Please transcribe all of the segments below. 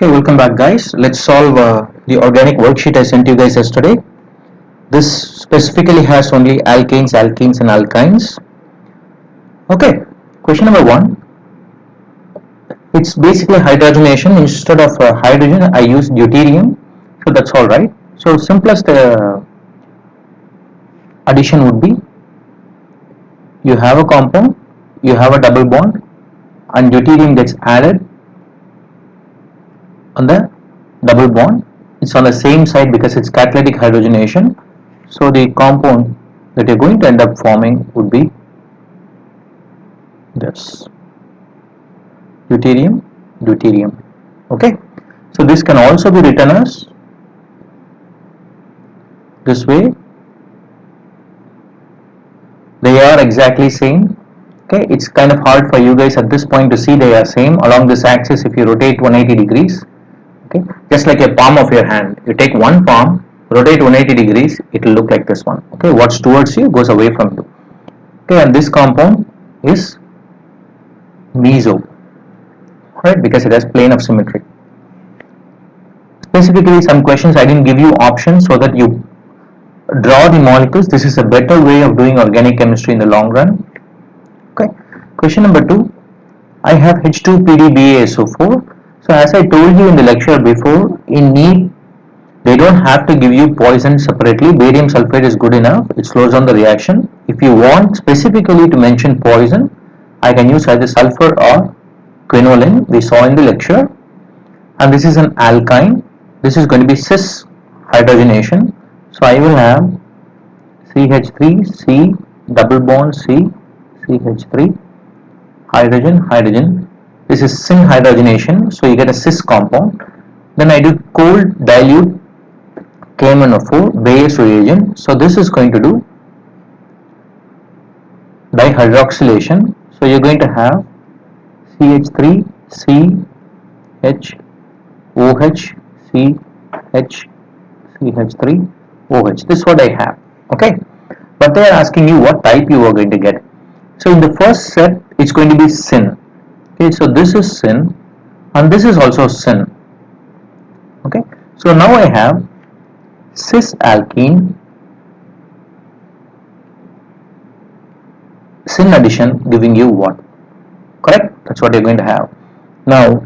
Okay, welcome back guys. Let's solve the organic worksheet I sent you guys yesterday. This specifically has only alkanes, alkenes and alkynes. Okay, question number 1. It's basically hydrogenation. Instead of hydrogen, I use deuterium. So that's alright. So simplest addition would be you have a compound, you have a double bond and deuterium gets added on the double bond. It's on the same side because it's catalytic hydrogenation. So the compound that you're going to end up forming would be this deuterium, deuterium. Okay, so this can also be written as this way. They are exactly same. Okay, it's kind of hard for you guys at this point to see they are same along this axis. If you rotate 180 degrees, okay, just like a palm of your hand, you take one palm, rotate 180 degrees, it will look like this one. Okay, what's towards you goes away from you. Okay, and this compound is meso, right, because it has plane of symmetry. Specifically, some questions I didn't give you options so that you draw the molecules. This is a better way of doing organic chemistry in the long run. Okay, question number 2. I have H2PDBaSO4. So as I told you in the lecture before, in NEET they don't have to give you poison separately. Barium sulfate is good enough. It slows down the reaction. If you want specifically to mention poison, I can use either sulfur or quinoline. We saw in the lecture. And this is an alkyne. This is going to be cis hydrogenation. So I will have CH3, C, double bond C, CH3, hydrogen, hydrogen. This is syn hydrogenation. So you get a cis compound. Then I do cold dilute KMnO4 Bayes reagent. So this is going to do dihydroxylation. So you're going to have CH3, C, H, OH, C, H, CH3, OH. This is what I have. Okay. But they are asking you what type you are going to get. So in the first set, it's going to be syn. Okay. So this is syn and this is also syn. Okay. So now I have cis alkene syn addition giving you what? Correct? That's what you're going to have. Now,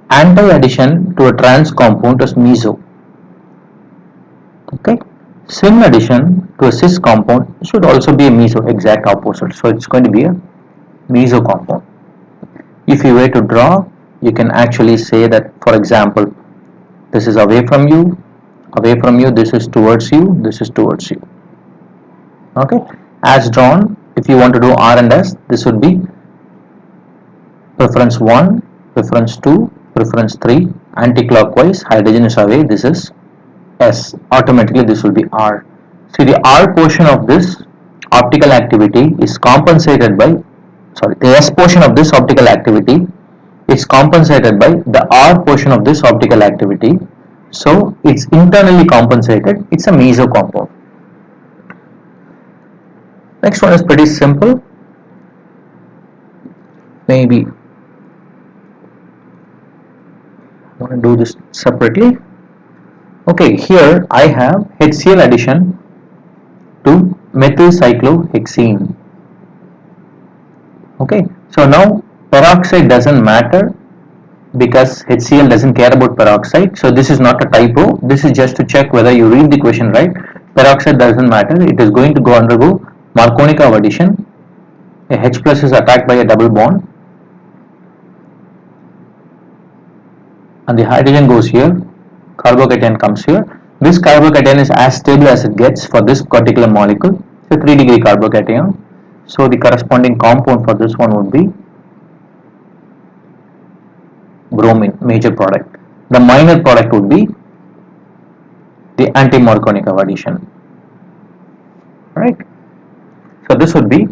anti-addition to a trans compound is meso. Okay, syn addition to a cis compound should also be a meso, exact opposite. So it's going to be a meso compound. If you were to draw, you can actually say that, for example, this is away from you, this is towards you, this is towards you. Okay, as drawn, if you want to do R and S, this would be preference 1, preference 2, preference 3, anti-clockwise, hydrogen is away, this is S. Automatically this will be R. See, the R portion of this optical activity is compensated by, the S portion of this optical activity is compensated by the R portion of this optical activity. So it's internally compensated. It's a meso compound. Next one is pretty simple. Maybe I want to do this separately. Okay, here I have HCl addition to methyl cyclohexene. Okay, so now peroxide doesn't matter because HCl doesn't care about peroxide. So this is not a typo. This is just to check whether you read the question right. Peroxide doesn't matter. It is going to undergo Markovnikov addition. A H plus is attacked by a double bond and the hydrogen goes here, carbocation comes here. This carbocation is as stable as it gets for this particular molecule. It's a 3-degree carbocation. So the corresponding compound for this one would be bromine, major product. The minor product would be the anti-Markovnikov addition. Right? So this would be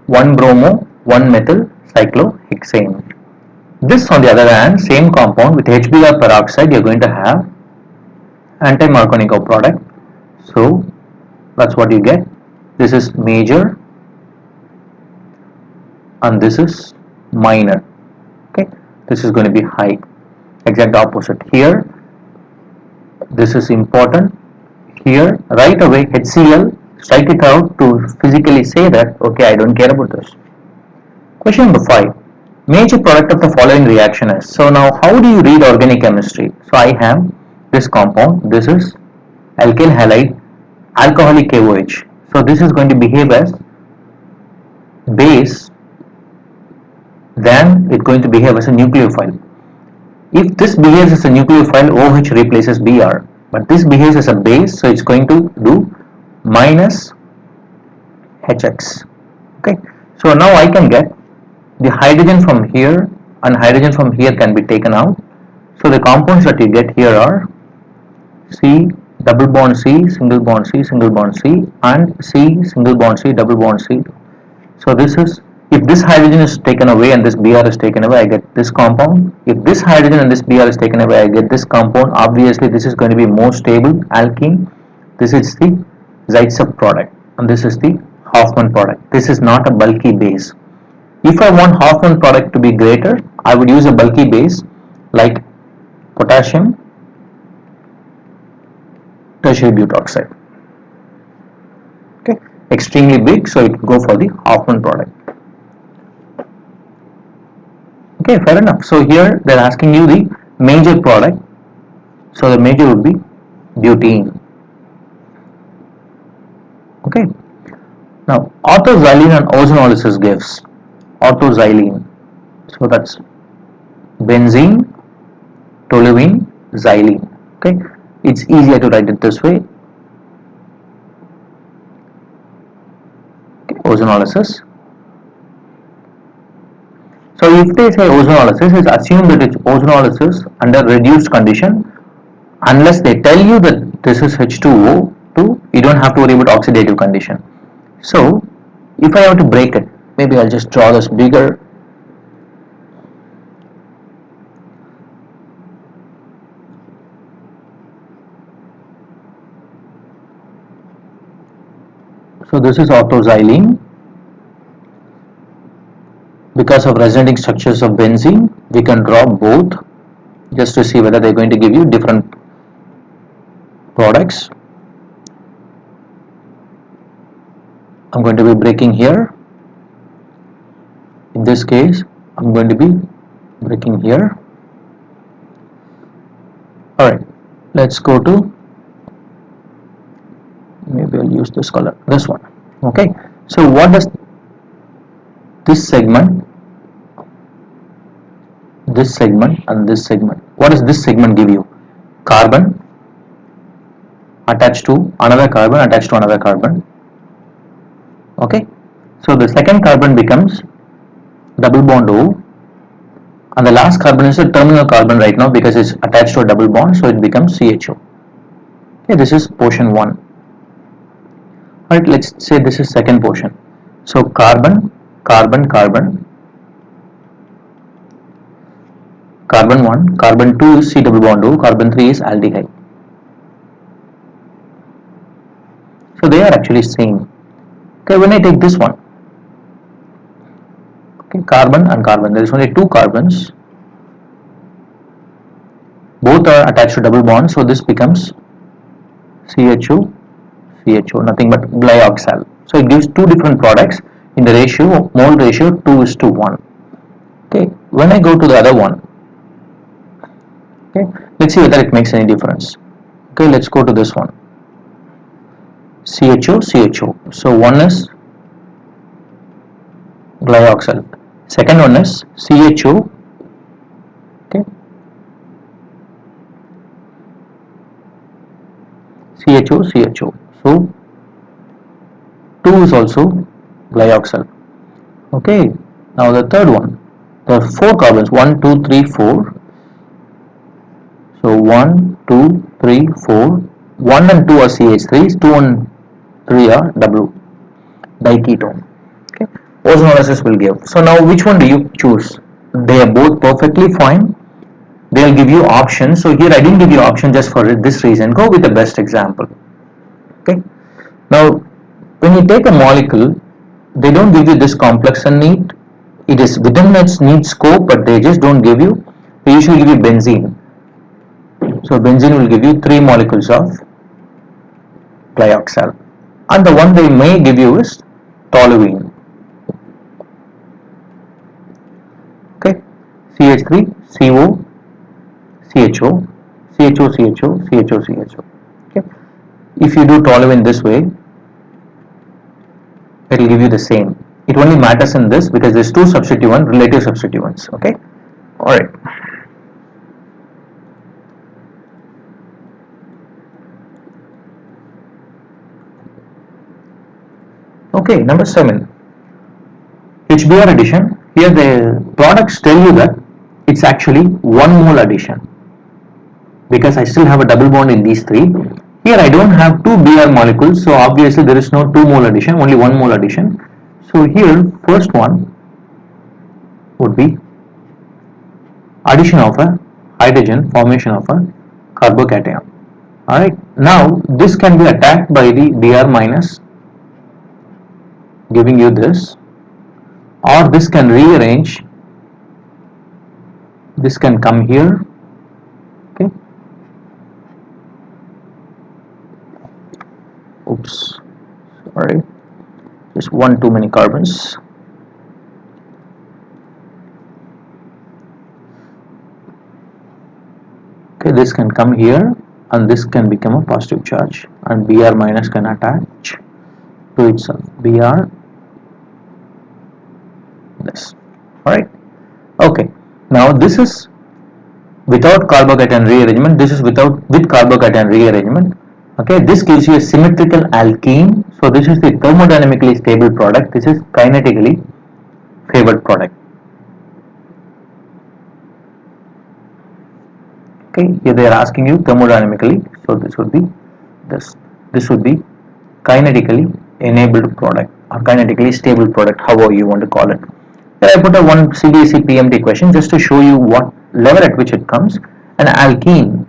1 bromo, 1 methyl cyclohexane. This, on the other hand, same compound with HBr peroxide, you're going to have anti-Markovnikov product. So that's what you get. This is major and this is minor. Okay, this is going to be high. Exact opposite. Here, this is important. Here, right away, HCl, strike it out to physically say that, okay, I don't care about this. Question number 5. Major product of the following reaction is. So now, how do you read organic chemistry? So I have this compound. This is alkyl halide alcoholic KOH. So this is going to behave as base, then it's going to behave as a nucleophile. If this behaves as a nucleophile, OH replaces Br, but this behaves as a base, so it's going to do minus HX. Okay, so now I can get the hydrogen from here and hydrogen from here can be taken out. So the compounds that you get here are C double bond C, single bond C, single bond C, and C single bond C, double bond C. So this is, if this hydrogen is taken away and this Br is taken away, I get this compound. If this hydrogen and this Br is taken away, I get this compound. Obviously, this is going to be more stable alkene. This is the Zaitsev product, and this is the Hoffman product. This is not a bulky base. If I want Hoffman product to be greater, I would use a bulky base like potassium tertiary butoxide. Okay, extremely big, so it go for the Hoffman product. Okay, fair enough. So here they're asking you the major product. So the major would be butene. Okay. Now orthoxylene and ozonolysis gives orthoxylene. So that's benzene, toluene, xylene. Okay. It's easier to write it this way. Okay. Ozonolysis. So if they say ozonolysis, it's assumed that it's ozonolysis under reduced condition. Unless they tell you that this is H2O2, you don't have to worry about oxidative condition. So if I have to break it, maybe I'll just draw this bigger. So this is orthoxylene. Because of resonating structures of benzene, we can draw both just to see whether they're going to give you different products. I'm going to be breaking here. In this case, I'm going to be breaking here. Alright, let's go to, maybe I'll use this color, this one. Okay, so what does this segment and this segment, what does this segment give you? Carbon attached to another carbon attached to another carbon. Okay, so the second carbon becomes double bond O, and the last carbon is a terminal carbon right now because it's attached to a double bond, so it becomes CHO. Okay, this is portion 1. Alright, let's say this is second portion. So carbon, carbon, carbon, carbon 1, carbon 2 is C double bond O, carbon 3 is aldehyde. So they are actually same. Okay, when I take this one, okay, carbon and carbon, there is only 2 carbons, both are attached to double bonds, so this becomes CHO, CHO, nothing but glyoxal. So it gives 2 different products in the ratio, mole ratio 2:1. Okay, when I go to the other one, okay, let's see whether it makes any difference. Okay, let's go to this one. CHO, CHO. So one is glyoxal. Second one is CHO. Okay. CHO, CHO. So 2 is also glyoxal. Okay. Now the third one. There are 4 carbons. 1, 2, 3, 4. So 1, 2, 3, 4. 1 and 2 are CH3s. 2 and 3 are double diketone. Okay. Ozonolysis will give. So now which one do you choose? They are both perfectly fine. They will give you options. So here I didn't give you option just for this reason. Go with the best example. Okay. Now when you take a molecule, they don't give you this complex and neat. It is vitamin needs scope, but they just don't give you. They usually give you benzene. So benzene will give you 3 molecules of glyoxal, and the one they may give you is toluene. Okay, CH3, CO, CHO, CHO, CHO, CHO, CHO. Okay, if you do toluene this way, it will give you the same. It only matters in this because there's two substituents, relative substituents. Okay, all right. Okay, number 7, HBr addition. Here the products tell you that it's actually 1 mole addition because I still have a double bond in these 3. Here I don't have 2 Br molecules, so obviously there is no 2 mole addition, only 1 mole addition. So here first one would be addition of a hydrogen, formation of a carbocation. Alright, now this can be attacked by the Br minus, giving you this, or this can rearrange, this can come here. Okay, oops, sorry, just one too many carbons. Okay, this can come here and this can become a positive charge, and Br minus can attach to itself. Br this. Alright, okay, now this is without carbocation rearrangement, this is with carbocation rearrangement. Okay, this gives you a symmetrical alkene. So this is the thermodynamically stable product, this is kinetically favored product. Okay, here they are asking you thermodynamically, so this would be this would be kinetically enabled product or kinetically stable product, however you want to call it. Here I put a one CBSE PMT question just to show you what level at which it comes. An alkene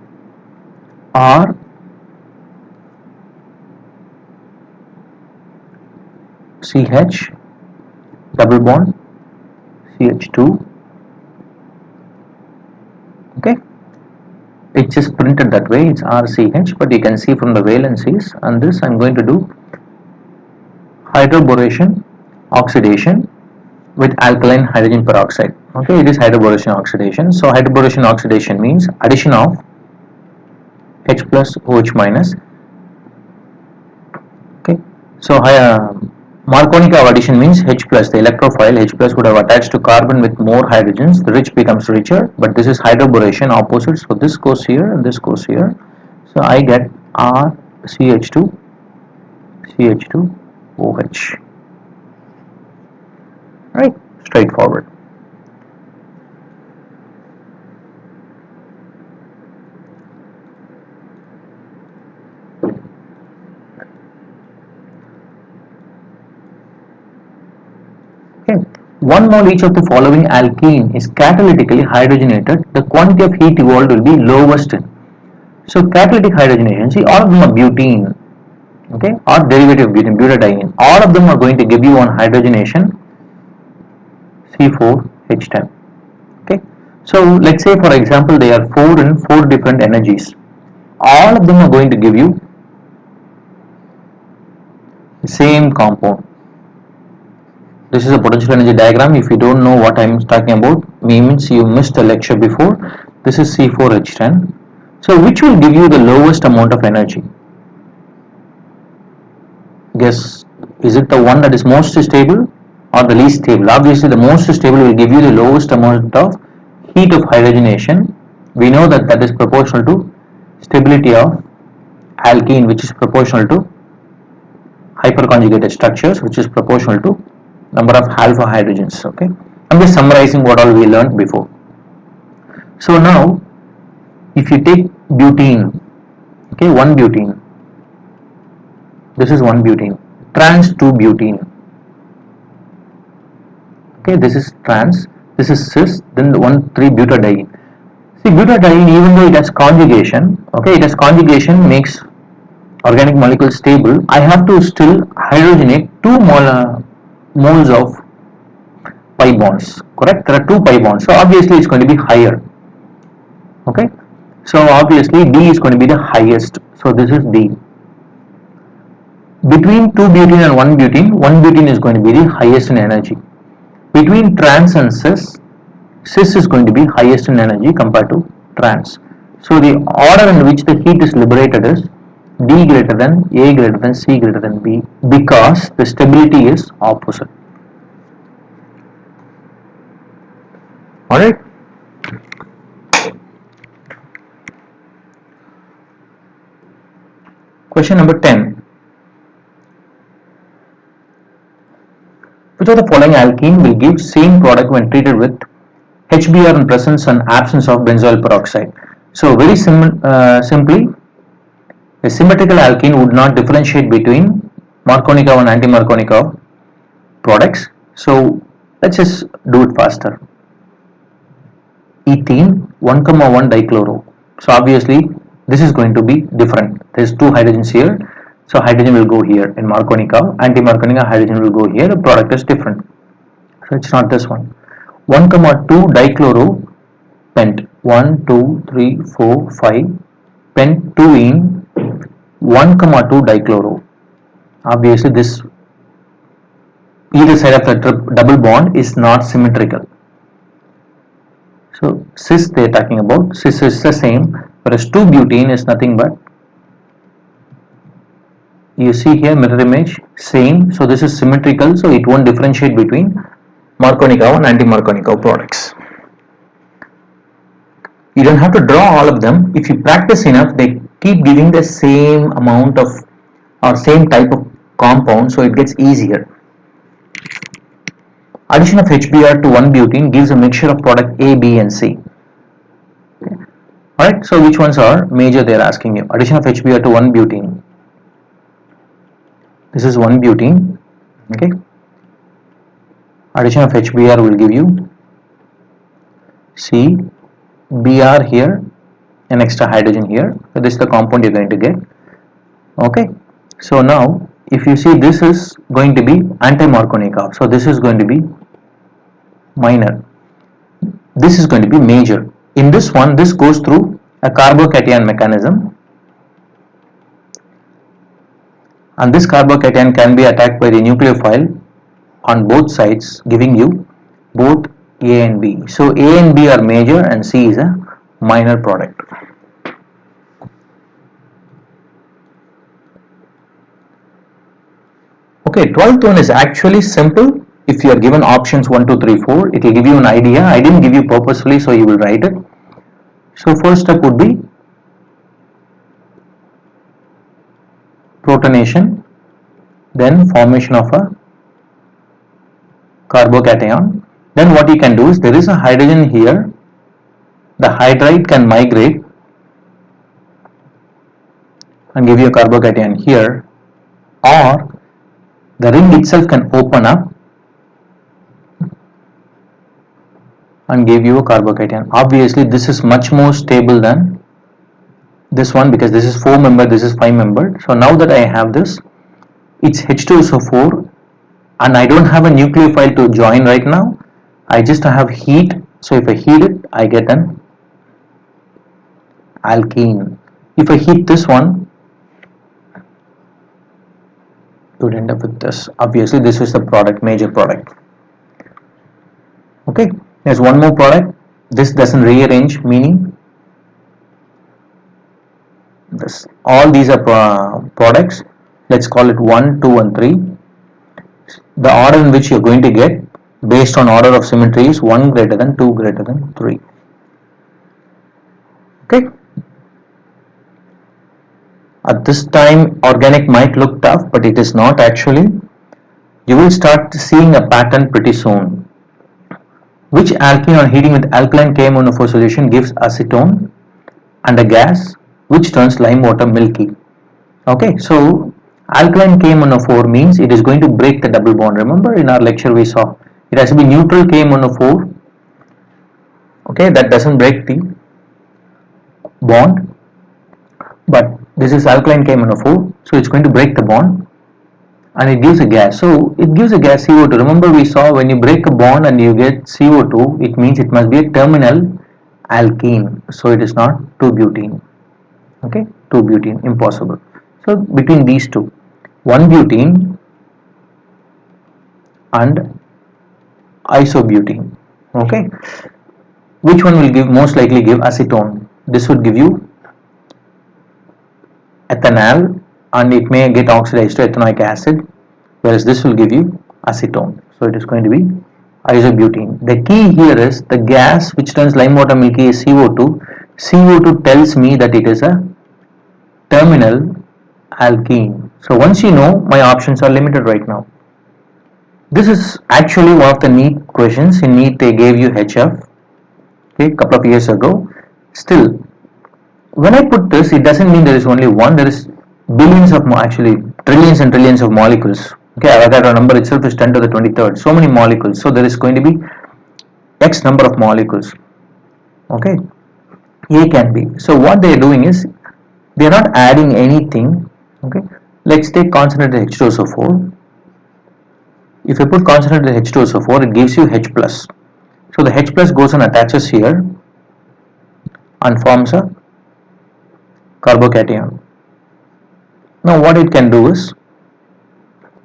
or CH double bond CH2. Okay, it's just printed that way, it's RCH, but you can see from the valencies, and this I'm going to do hydroboration oxidation with alkaline hydrogen peroxide. Okay, it is hydroboration oxidation. So hydroboration oxidation means addition of H plus OH minus. Okay, so Markovnikov addition means H plus, the electrophile H plus would have attached to carbon with more hydrogens, the rich becomes richer, but this is hydroboration opposite, so this goes here and this goes here. So I get RCH2 CH2OH. Right, straightforward. Okay, 1 mole each of the following alkene is catalytically hydrogenated. The quantity of heat evolved will be lowest. So catalytic hydrogenation, see, all of them are butene, okay, or derivative of butene, butadiene. All of them are going to give you on hydrogenation C4H10. Okay, so let's say for example they are 4 in 4 different energies. All of them are going to give you the same compound. This is a potential energy diagram. If you don't know what I am talking about, means you missed the lecture before. This is C4H10. So which will give you the lowest amount of energy? Guess, is it the one that is most stable or the least stable? Obviously the most stable will give you the lowest amount of heat of hydrogenation. We know that that is proportional to stability of alkene, which is proportional to hyperconjugated structures, which is proportional to number of alpha hydrogens. Okay, I'm just summarizing what all we learned before. So now if you take butene, okay, 1 butene, this is 1 butene, trans 2 butene, okay, this is trans, this is cis, then the 1 3 butadiene. See, butadiene, even though it has conjugation, okay, it has conjugation, makes organic molecule stable, I have to still hydrogenate 2 moles of pi bonds, correct? There are 2 pi bonds, so obviously it's going to be higher. Okay, so obviously D is going to be the highest, so this is D. Between 2 butene and 1 butene, 1 butene is going to be the highest in energy. Between trans and cis, cis is going to be highest in energy compared to trans. So the order in which the heat is liberated is D greater than A greater than C greater than B, because the stability is opposite. Alright. Question number 10. Which of the following alkene will give same product when treated with HBr in presence and absence of benzoyl peroxide? So very simply, a symmetrical alkene would not differentiate between Markovnikov and anti-Markovnikov products. So let's just do it faster. Ethene 1,1 dichloro. So obviously this is going to be different. There's 2 hydrogens here. So hydrogen will go here in Markovnikov, anti-Markovnikov hydrogen will go here. The product is different. So it's not this one. 1,2 dichloro pent 1, 2, 3, 4, 5 pent 2 in 1,2 dichloro. Obviously this either side of the double bond is not symmetrical. So cis they are talking about, cis is the same, whereas 2 butene is nothing but, you see here mirror image, same, so this is symmetrical, so it won't differentiate between Markovnikov and anti-Markovnikov products. You don't have to draw all of them. If you practice enough, they keep giving the same amount of or same type of compound, so it gets easier. Addition of HBr to 1 butene gives a mixture of product A, B and C. Okay. Alright, so which ones are major they are asking you. Addition of HBr to 1 butene. This is 1 butene. Okay. Addition of HBr will give you C, Br here, an extra hydrogen here. So this is the compound you're going to get. Okay. So now if you see, this is going to be anti-Markovnikov. So this is going to be minor. This is going to be major. In this one, this goes through a carbocation mechanism, and this carbocation can be attacked by the nucleophile on both sides, giving you both A and B. So A and B are major and C is a minor product. Okay, 12th one is actually simple. If you are given options 1, 2, 3, 4, it will give you an idea. I didn't give you purposefully, so you will write it. So first step would be protonation, then formation of a carbocation. Then what you can do is, there is a hydrogen here, the hydride can migrate and give you a carbocation here, or the ring itself can open up and give you a carbocation. Obviously this is much more stable than this one, because this is 4 member, this is 5 member. So now that I have this, it's H2SO4 and I don't have a nucleophile to join right now. I just have heat. So if I heat it, I get an alkene. If I heat this one, you would end up with this. Obviously this is the product, major product. Okay, there's one more product. This doesn't rearrange, meaning this, all these are products. Let's call it 1, 2 and 3. The order in which you're going to get based on order of symmetry is 1 greater than 2 greater than 3. Okay. At this time organic might look tough, but it is not actually. You will start seeing a pattern pretty soon. Which alkene on heating with alkaline KMnO4 solution gives acetone and a gas which turns lime water milky? Okay, so alkaline KMnO4 means it is going to break the double bond. Remember in our lecture we saw it has to be neutral KMnO4. Okay, that doesn't break the bond, but this is alkaline KMnO4, so it's going to break the bond. and it gives a gas. So it gives a gas CO2. Remember we saw when you break a bond and you get CO2, it means it must be a terminal alkene. So it is not 2-butene. Okay, 2-butene, impossible. So between these two, 1-butene and isobutene. Okay, which one will give most likely give acetone? This would give you ethanol and it may get oxidized to ethanoic acid, whereas this will give you acetone. So it is going to be isobutene. The key here is the gas which turns lime water milky is CO2. CO2 tells me that it is a terminal alkene. So once you know, my options are limited right now. This is actually one of the NEET questions. In NEET they gave you HF, okay, a couple of years ago. Still, when I put this, it doesn't mean there is only one. There is billions of actually trillions and trillions of molecules. Okay, Avogadro number itself is 10 to the 23rd. So many molecules. So there is going to be X number of molecules. Okay, A can be. So what they are doing is they are not adding anything. Okay, let's take concentrated H2SO4. If you put concentrated H2SO4, it gives you H plus. So the H plus goes and attaches here and forms a carbocation. Now what it can do is,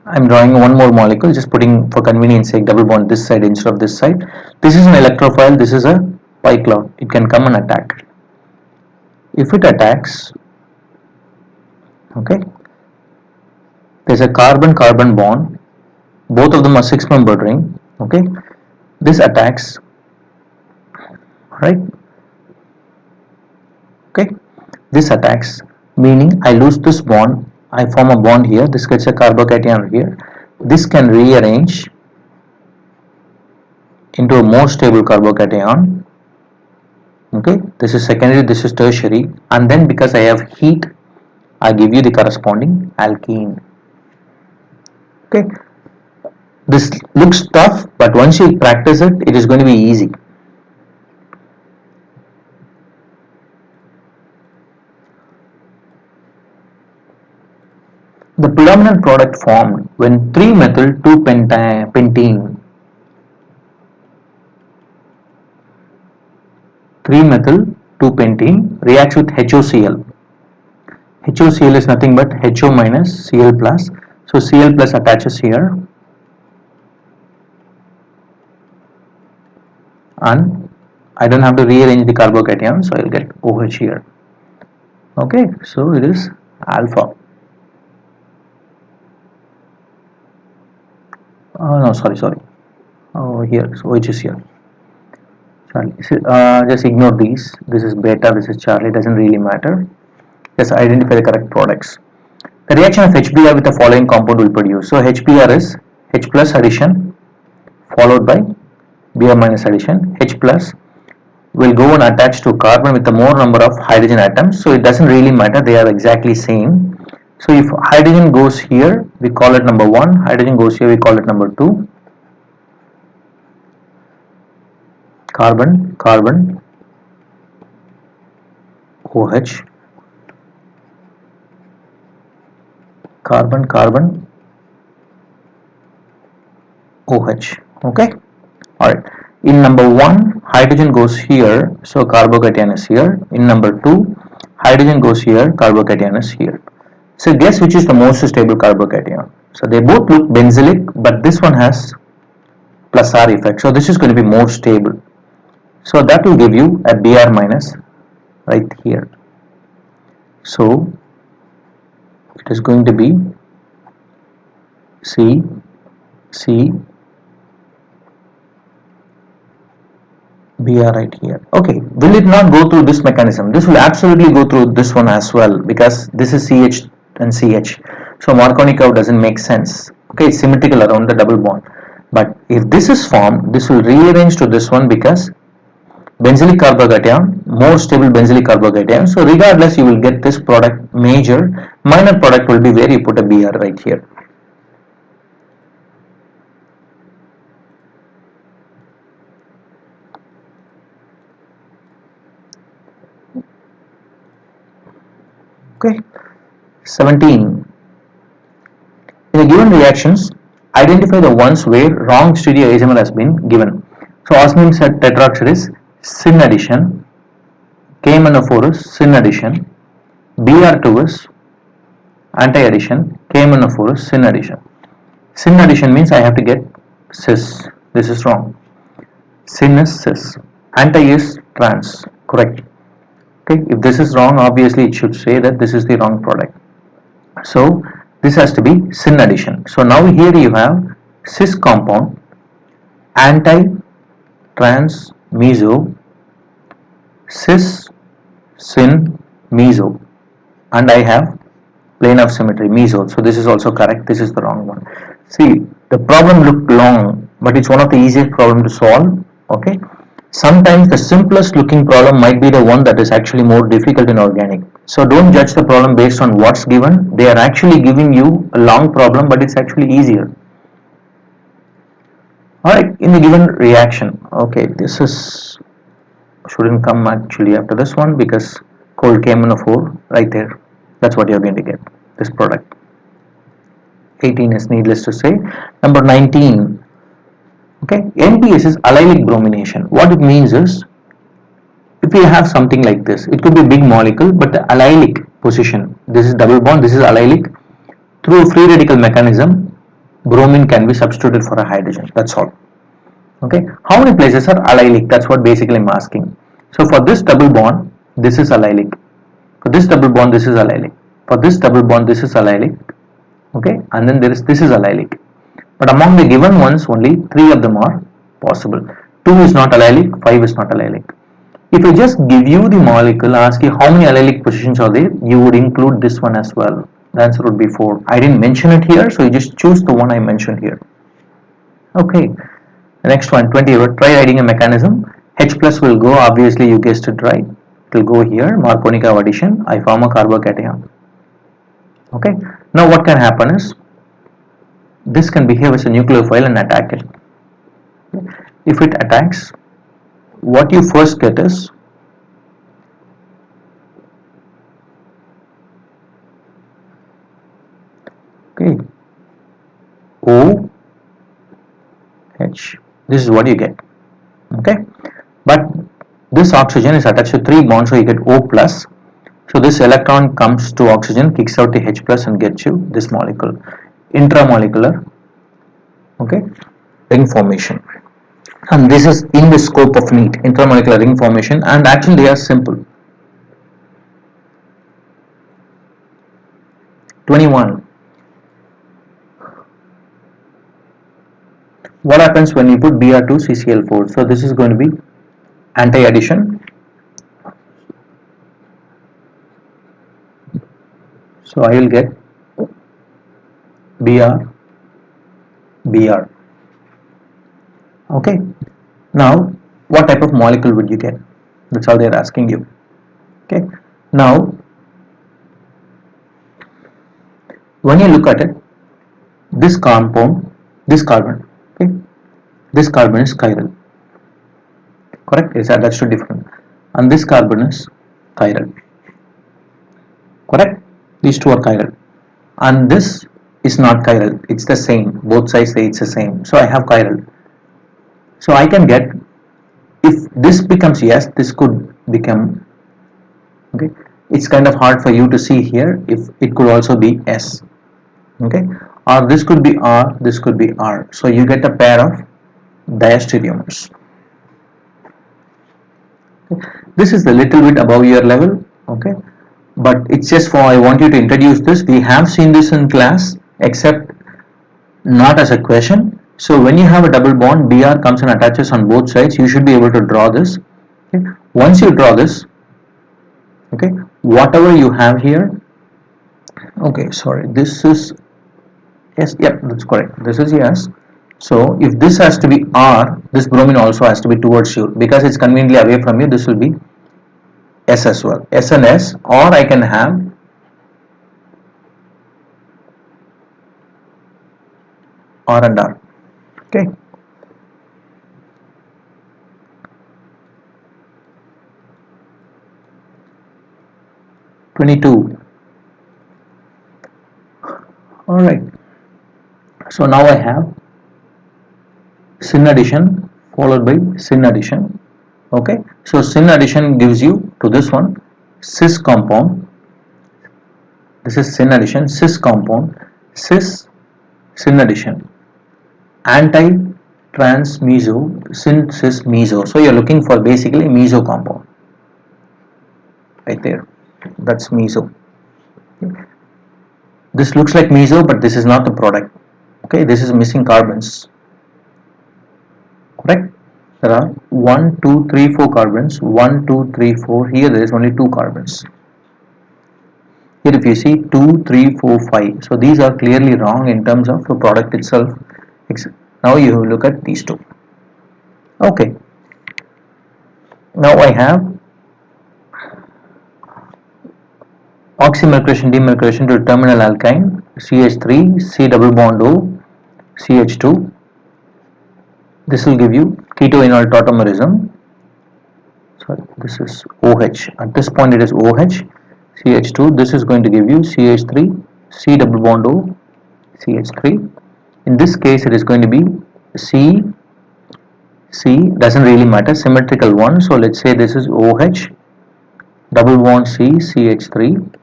I'm drawing one more molecule, just putting for convenience sake double bond this side instead of this side. This is an electrophile, this is a pi cloud. It can come and attack. If it attacks, okay, there's a carbon-carbon bond. Both of them are 6-membered ring. Okay, this attacks, right? Okay, this attacks, meaning I lose this bond. I form a bond here. This gets a carbocation here. This can rearrange into a more stable carbocation. Okay, this is secondary, this is tertiary, and then because I have heat, I give you the corresponding alkene. Okay, this looks tough, but once you practice it, it is going to be easy. The predominant product formed when 3-methyl-2-pentene 3-methyl-2-pentene reacts with HOCl. HOCl is nothing but HO minus Cl plus. So Cl plus attaches here and I don't have to rearrange the carbocation, so I'll get OH here. Okay, so it is alpha. No, sorry. Oh, here, so OH is here. Charlie. Just ignore these. This is beta, this is Charlie, doesn't really matter. Just identify the correct products. The reaction of HBr with the following compound will produce. So HBr is H plus addition followed by Br minus addition. H plus will go and attach to carbon with a more number of hydrogen atoms. So it doesn't really matter, they are exactly same. So if hydrogen goes here, we call it number 1. Hydrogen goes here, we call it number 2. Carbon, carbon, OH, carbon, carbon, OH. Okay, alright. In number 1, hydrogen goes here, so carbocation is here. In number 2, hydrogen goes here, carbocation is here. So guess which is the most stable carbocation? So they both look benzylic, but this one has plus R effect. So this is going to be more stable. So that will give you a Br minus right here. So it is going to be C, C, Br right here. Okay, will it not go through this mechanism? This will absolutely go through this one as well because this is CH and CH. So Marconi curve doesn't make sense. Okay, it's symmetrical around the double bond. But if this is formed, this will rearrange to this one because benzylic carbocation, more stable benzylic carbocation. So regardless, you will get this product major. Minor product will be where you put a Br right here. Okay, 17. In a given reaction, reactions, identify the ones where wrong stereoisomer has been given. So osmium tetroxide is syn addition, KMnO4 is syn addition, Br2 is anti-addition, KMnO4 is syn addition. Syn addition means I have to get cis. This is wrong. Syn is cis. Anti is trans. Correct. Okay. If this is wrong, obviously it should say that this is the wrong product. So this has to be syn addition. So now here you have cis compound, anti, trans, meso, cis, syn, meso, and I have plane of symmetry meso. So this is also correct. This is the wrong one. See, the problem looked long, but it's one of the easiest problem to solve. Okay. Sometimes the simplest looking problem might be the one that is actually more difficult in organic. So don't judge the problem based on what's given. They are actually giving you a long problem, but it's actually easier. Alright, in the given reaction, okay, this is shouldn't come actually after this one because cold KMnO4 right there. That's what you're going to get, this product. 18 is needless to say. Number 19. Okay, NPS is allylic bromination. What it means is, if we have something like this, it could be big molecule, but the allylic position, this is double bond, this is allylic. Through a free radical mechanism, bromine can be substituted for a hydrogen. That's all. Okay, how many places are allylic? That's what basically I'm asking. So for this double bond, this is allylic. For this double bond, this is allylic. For this double bond, this is allylic. Okay, and then this is allylic. But among the given ones, only 3 of them are possible. 2 is not allylic, 5 is not allylic. If I just give you the molecule, ask you how many allylic positions are there, you would include this one as well. The answer would be 4. I didn't mention it here, so you just choose the one I mentioned here. Okay, the next one, 20, try writing a mechanism. H plus will go, obviously you guessed it right. It will go here, Markovnikov addition, I form a carbocation. Okay, now what can happen is, this can behave as a nucleophile and attack it. If it attacks, what you first get is okay, O H, this is what you get. Okay, but this oxygen is attached to 3 bonds, so you get O plus. So this electron comes to oxygen, kicks out the H plus and gets you this molecule, intramolecular, okay, ring formation. And this is in the scope of NEAT, intramolecular ring formation, and actually they are simple. 21. What happens when you put Br2CCl4? So this is going to be anti-addition. So I will get Br. Okay. Now, what type of molecule would you get? That's all they are asking you. Okay. Now, when you look at it, this compound, this carbon, okay, this carbon is chiral. Correct? It's attached to different, and this carbon is chiral. Correct? These two are chiral, and this is not chiral. It's the same. Both sides say it's the same. So I have chiral. So I can get, if this becomes yes, this could become, okay, it's kind of hard for you to see here, if it could also be S, okay, or this could be R, this could be R. So you get a pair of diastereomers. Okay. This is a little bit above your level, okay, but it's just for, I want you to introduce this. We have seen this in class, except not as a question. So when you have a double bond, Br comes and attaches on both sides, you should be able to draw this. Okay. Once you draw this, okay, whatever you have here, okay, sorry, this is yes, yep, that's correct, this is yes. So if this has to be R, this bromine also has to be towards you, because it's conveniently away from you, this will be S as well, S and S, or I can have R and R. Okay, all right. So now I have syn addition followed by syn addition. Okay, so syn addition gives you to this one cis compound. This is syn addition, cis compound, cis syn addition, anti trans meso, syn cis meso. So you're looking for basically meso compound right there. That's meso. This looks like meso, but this is not the product. Okay, this is missing carbons. Correct? There are 1, 2, 3, 4 carbons. 1, 2, 3, 4. Here there is only 2 carbons. Here if you see 2, 3, 4, 5. So these are clearly wrong in terms of the product itself. Now you look at these two. Okay. Now I have oxymercuration demercuration to terminal alkyne CH3 C double bond O CH2. This will give you ketoenol tautomerism. Sorry, this is OH. At this point it is OH CH2. This is going to give you CH3 C double bond O CH3. In this case it is going to be C doesn't really matter, symmetrical one. So let's say this is OH double bond C CH3.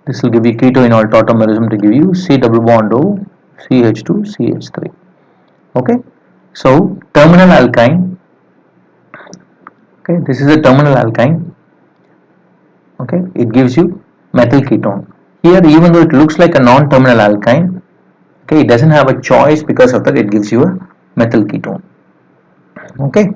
This will give you ketoenol tautomerism to give you C double bond O CH2 CH3. Okay, so terminal alkyne. Okay, this is a terminal alkyne. Okay, it gives you methyl ketone. Here, even though it looks like a non-terminal alkyne, okay, it doesn't have a choice. Because of that, it gives you a methyl ketone. Okay,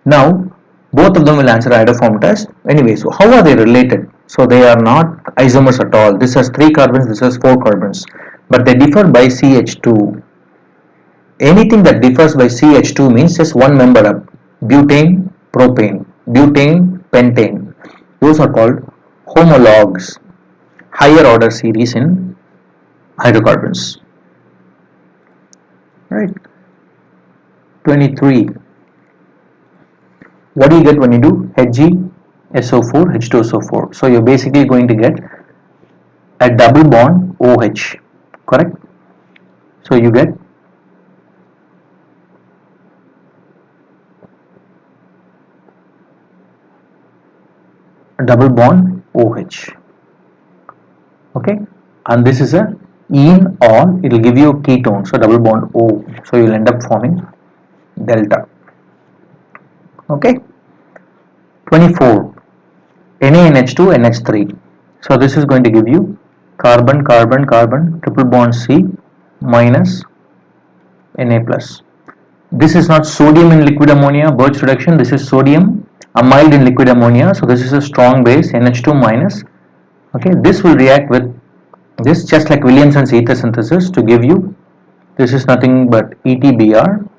now both of them will answer iodoform test. Anyway, so how are they related? So they are not isomers at all. This has 3 carbons, this has 4 carbons, but they differ by CH2. Anything that differs by CH2 means just one member up. Butane, propane, butane, pentane. Those are called homologs, higher order series in hydrocarbons. Right. 23. What do you get when you do HgSO4, H2SO4? So you're basically going to get a double bond OH, correct? So you get a double bond OH, okay? And this is a ene or it will give you a ketone, so double bond O. So you'll end up forming delta. Okay. 24. NaNH2 NH3. So this is going to give you carbon carbon carbon triple bond C minus Na plus. This is not sodium in liquid ammonia, Birch reduction. This is sodium amide in liquid ammonia. So this is a strong base NH2 minus. Okay, this will react with this just like Williamson's ether synthesis to give you, this is nothing but ETBr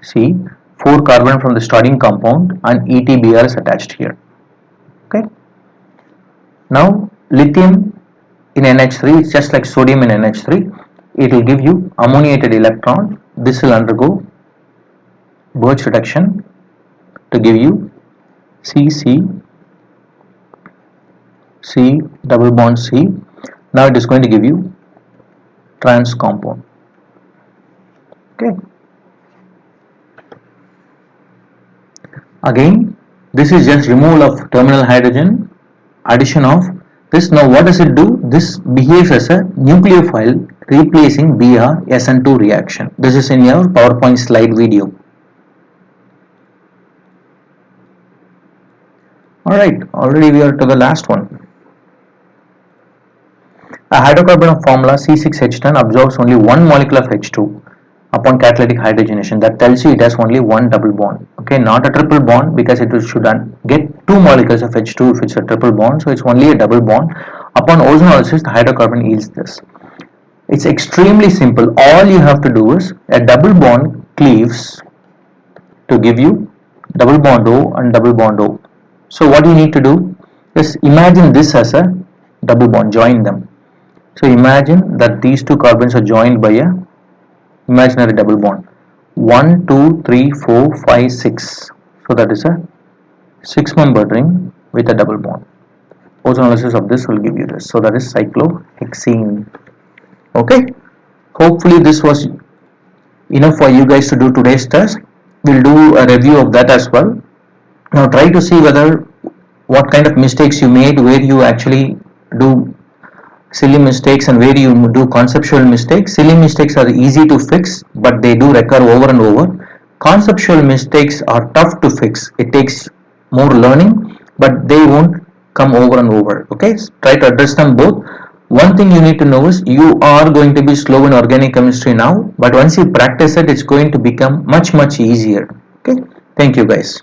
C, 4 carbon from the starting compound and ETBr is attached here. Okay. Now lithium in NH3 is just like sodium in NH3. It will give you ammoniated electron. This will undergo Birch reduction to give you C double bond C. Now it is going to give you trans compound. Okay. Again, this is just removal of terminal hydrogen, addition of this. Now what does it do? This behaves as a nucleophile replacing Br SN2 reaction. This is in your PowerPoint slide video. Alright, already we are to the last one. A hydrocarbon of formula C6H10 absorbs only one molecule of H2 upon catalytic hydrogenation. That tells you it has only one double bond. Okay, not a triple bond because it should get 2 molecules of H2 if it's a triple bond. So it's only a double bond. Upon ozonolysis, the hydrocarbon yields this. It's extremely simple. All you have to do is a double bond cleaves to give you double bond O and double bond O. So what you need to do is imagine this as a double bond, join them. So imagine that these 2 carbons are joined by a imaginary double bond. 1, 2, 3, 4, 5, 6. So that is a 6-membered ring with a double bond. Ozonolysis of this will give you this. So that is cyclohexene. Okay, hopefully this was enough for you guys to do today's test. We'll do a review of that as well. Now try to see whether what kind of mistakes you made, where you actually do silly mistakes and where you do conceptual mistakes. Silly mistakes are easy to fix, but they do recur over and over. Conceptual mistakes are tough to fix. It takes more learning, but they won't come over and over. Okay, try to address them both. One thing you need to know is you are going to be slow in organic chemistry now, but once you practice it, it's going to become much easier. Okay, thank you guys.